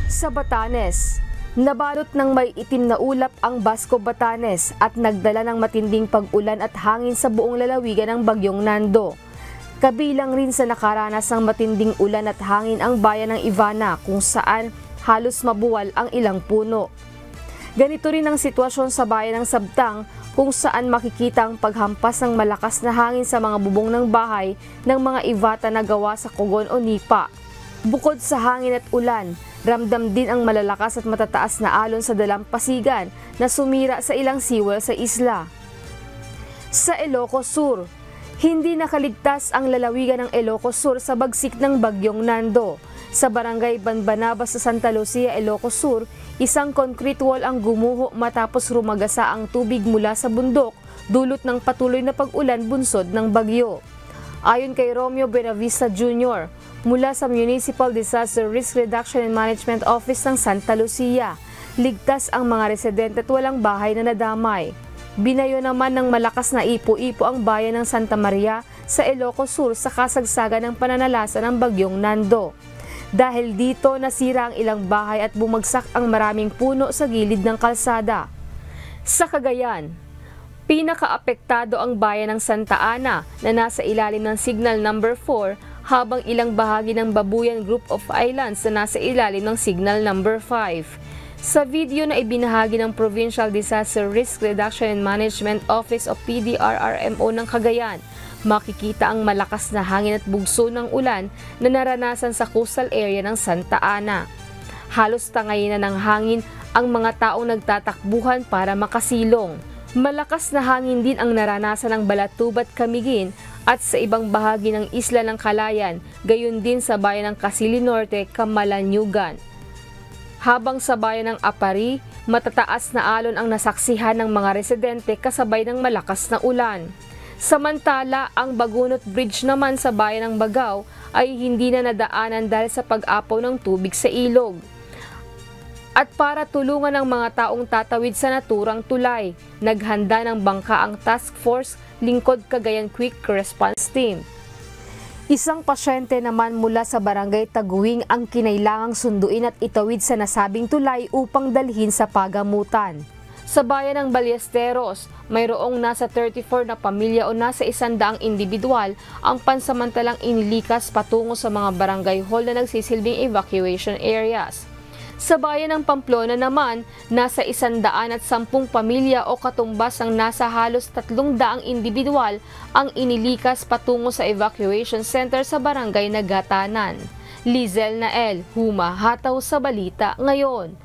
Sa Batanes, nabalot ng may itim na ulap ang Basco Batanes at nagdala ng matinding pag-ulan at hangin sa buong lalawigan ng Bagyong Nando. Kabilang rin sa nakaranas ng matinding ulan at hangin ang bayan ng Ivana kung saan halos mabuwal ang ilang puno. Ganito rin ang sitwasyon sa bayan ng Sabtang kung saan makikita ang paghampas ng malakas na hangin sa mga bubong ng bahay ng mga Ivata na gawa sa kugon o nipa. Bukod sa hangin at ulan, ramdam din ang malalakas at matataas na alon sa dalampasigan na sumira sa ilang seawall sa isla. Sa Ilocos Sur, hindi nakaligtas ang lalawigan ng Ilocos Sur sa bagsik ng Bagyong Nando. Sa barangay Banbanaba sa Santa Lucia, Ilocos Sur, isang concrete wall ang gumuho matapos rumagasa ang tubig mula sa bundok dulot ng patuloy na pag-ulan bunsod ng bagyo. Ayon kay Romeo Benavista Jr., mula sa Municipal Disaster Risk Reduction and Management Office ng Santa Lucia, ligtas ang mga residente at walang bahay na nadamay. Binayo naman ng malakas na ipo-ipo ang bayan ng Santa Maria sa Ilocos Sur sa kasagsagan ng pananalasa ng Bagyong Nando. Dahil dito nasira ang ilang bahay at bumagsak ang maraming puno sa gilid ng kalsada. Sa Cagayan, pinakaapektado ang bayan ng Santa Ana na nasa ilalim ng Signal Number 4 habang ilang bahagi ng Babuyan Group of Islands na nasa ilalim ng Signal Number 5. Sa video na ibinahagi ng Provincial Disaster Risk Reduction and Management Office o PDRRMO ng Cagayan, makikita ang malakas na hangin at bugso ng ulan na naranasan sa coastal area ng Santa Ana. Halos tangayin na ng hangin ang mga taong nagtatakbuhan para makasilong. Malakas na hangin din ang naranasan ng Balatubat, Camiguin at sa ibang bahagi ng isla ng Calayan, gayon din sa bayan ng Casili Norte, Camalaniugan. Habang sa bayan ng Apari, matataas na alon ang nasaksihan ng mga residente kasabay ng malakas na ulan. Samantala, ang Bagunot Bridge naman sa bayan ng Bagao ay hindi na nadaanan dahil sa pag-apaw ng tubig sa ilog. At para tulungan ang mga taong tatawid sa naturang tulay, naghanda ng bangka ang Task Force Lingkod Cagayan Quick Response Team. Isang pasyente naman mula sa barangay Taguing ang kinailangang sunduin at itawid sa nasabing tulay upang dalhin sa pagamutan. Sa bayan ng Ballesteros, mayroong nasa 34 na pamilya o nasa 100 individual ang pansamantalang inilikas patungo sa mga barangay hall na nagsisilbing evacuation areas. Sa bayan ng Pamplona naman, nasa 110 pamilya o katumbas ng nasa halos 300 individual ang inilikas patungo sa evacuation center sa barangay Nagatanan. Lizel Nael, humahataw sa balita ngayon.